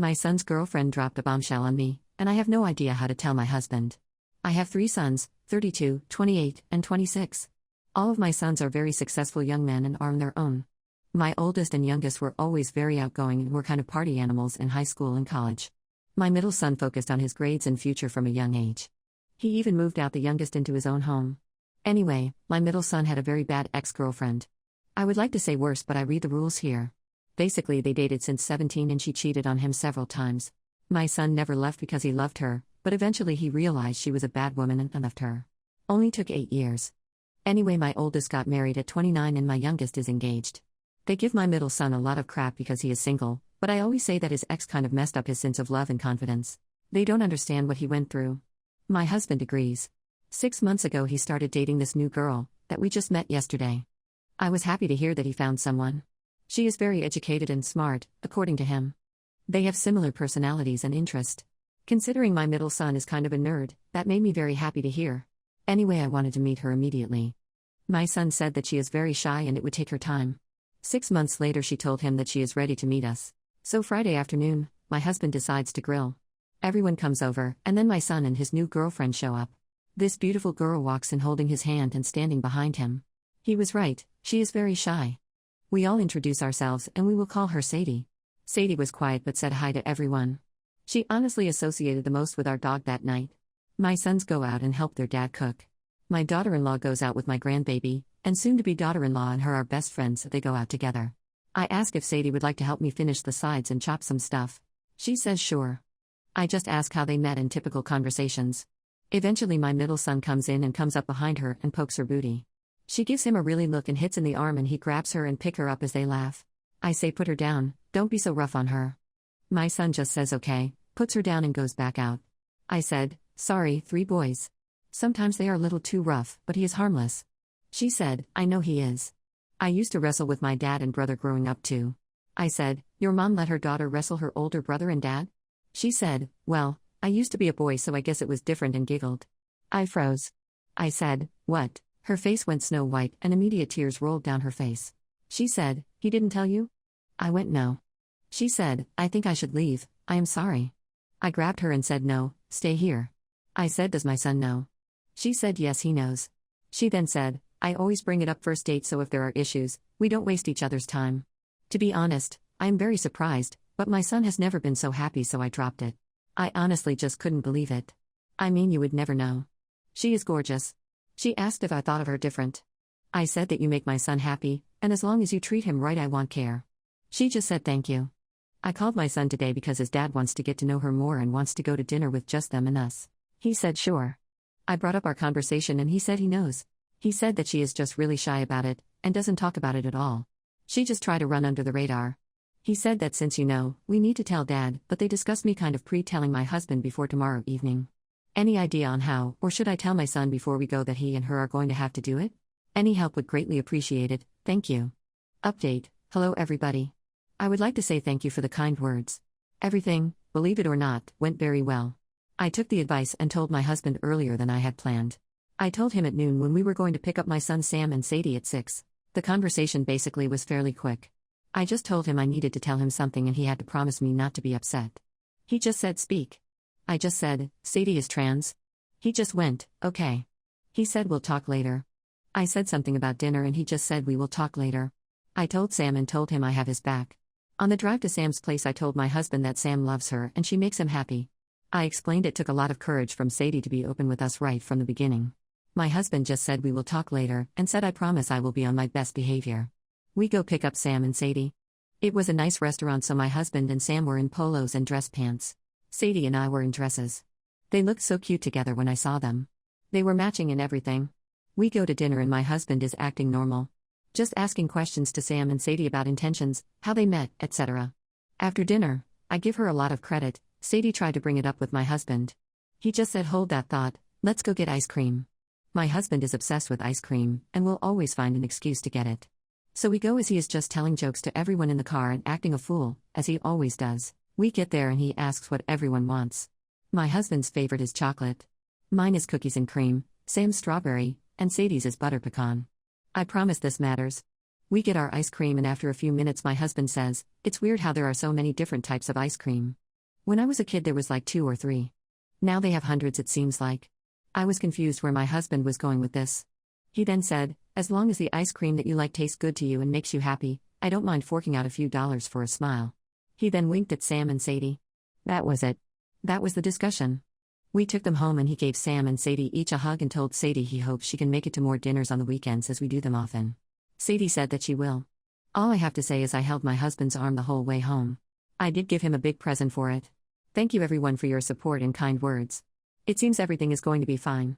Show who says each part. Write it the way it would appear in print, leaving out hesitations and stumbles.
Speaker 1: My son's girlfriend dropped a bombshell on me, and I have no idea how to tell my husband. I have 3 sons, 32, 28, and 26. All of my sons are very successful young men and are on their own. My oldest and youngest were always very outgoing and were kind of party animals in high school and college. My middle son focused on his grades and future from a young age. He even moved out the youngest into his own home. Anyway, my middle son had a very bad ex-girlfriend. I would like to say worse, but I read the rules here. Basically, they dated since 17 and she cheated on him several times. My son never left because he loved her, but eventually he realized she was a bad woman and left her. Only took 8 years. Anyway, my oldest got married at 29 and my youngest is engaged. They give my middle son a lot of crap because he is single, but I always say that his ex kind of messed up his sense of love and confidence. They don't understand what he went through. My husband agrees. 6 months ago he started dating this new girl that we just met yesterday. I was happy to hear that he found someone. She is very educated and smart, according to him. They have similar personalities and interests. Considering my middle son is kind of a nerd, that made me very happy to hear. Anyway, I wanted to meet her immediately. My son said that she is very shy and it would take her time. 6 months later she told him that she is ready to meet us. So Friday afternoon, my husband decides to grill. Everyone comes over, and then my son and his new girlfriend show up. This beautiful girl walks in holding his hand and standing behind him. He was right, she is very shy. We all introduce ourselves and we will call her Sadie. Sadie was quiet but said hi to everyone. She honestly associated the most with our dog that night. My sons go out and help their dad cook. My daughter-in-law goes out with my grandbaby, and soon-to-be daughter-in-law and her are best friends, they go out together. I ask if Sadie would like to help me finish the sides and chop some stuff. She says sure. I just ask how they met in typical conversations. Eventually my middle son comes in and comes up behind her and pokes her booty. She gives him a really look and hits in the arm and he grabs her and pick her up as they laugh. I say put her down, don't be so rough on her. My son just says okay, puts her down and goes back out. I said, sorry, 3 boys. Sometimes they are a little too rough, but he is harmless. She said, I know he is. I used to wrestle with my dad and brother growing up too. I said, your mom let her daughter wrestle her older brother and dad? She said, well, I used to be a boy so I guess it was different, and giggled. I froze. I said, what? Her face went snow white and immediate tears rolled down her face. She said, he didn't tell you? I went no. She said, I think I should leave, I am sorry. I grabbed her and said no, stay here. I said, does my son know? She said yes, he knows. She then said, I always bring it up first date so if there are issues, we don't waste each other's time. To be honest, I am very surprised, but my son has never been so happy so I dropped it. I honestly just couldn't believe it. I mean, you would never know. She is gorgeous. She asked if I thought of her different. I said that you make my son happy, and as long as you treat him right I won't care. She just said thank you. I called my son today because his dad wants to get to know her more and wants to go to dinner with just them and us. He said sure. I brought up our conversation and he said he knows. He said that she is just really shy about it, and doesn't talk about it at all. She just tried to run under the radar. He said that since you know, we need to tell dad, but they discussed me kind of pre-telling my husband before tomorrow evening. Any idea on how, or should I tell my son before we go that he and her are going to have to do it? Any help would greatly appreciate it, thank you. Update, hello everybody. I would like to say thank you for the kind words. Everything, believe it or not, went very well. I took the advice and told my husband earlier than I had planned. I told him at noon when we were going to pick up my sons Sam and Sadie at 6. The conversation basically was fairly quick. I just told him I needed to tell him something and he had to promise me not to be upset. He just said speak. I just said, Sadie is trans. He just went, okay. He said we'll talk later. I said something about dinner and he just said we will talk later. I told Sam and told him I have his back. On the drive to Sam's place I told my husband that Sam loves her and she makes him happy. I explained it took a lot of courage from Sadie to be open with us right from the beginning. My husband just said we will talk later and said I promise I will be on my best behavior. We go pick up Sam and Sadie. It was a nice restaurant so my husband and Sam were in polos and dress pants. Sadie and I were in dresses. They looked so cute together when I saw them. They were matching in everything. We go to dinner and my husband is acting normal. Just asking questions to Sam and Sadie about intentions, how they met, etc. After dinner, I give her a lot of credit. Sadie tried to bring it up with my husband. He just said hold that thought, let's go get ice cream. My husband is obsessed with ice cream, and will always find an excuse to get it. So we go as he is just telling jokes to everyone in the car and acting a fool, as he always does. We get there and he asks what everyone wants. My husband's favorite is chocolate. Mine is cookies and cream, Sam's strawberry, and Sadie's is butter pecan. I promise this matters. We get our ice cream and after a few minutes my husband says, it's weird how there are so many different types of ice cream. When I was a kid, there was like 2 or 3. Now they have hundreds, it seems like. I was confused where my husband was going with this. He then said, as long as the ice cream that you like tastes good to you and makes you happy, I don't mind forking out a few dollars for a smile. He then winked at Sam and Sadie. That was it. That was the discussion. We took them home and he gave Sam and Sadie each a hug and told Sadie he hopes she can make it to more dinners on the weekends as we do them often. Sadie said that she will. All I have to say is I held my husband's arm the whole way home. I did give him a big present for it. Thank you everyone for your support and kind words. It seems everything is going to be fine.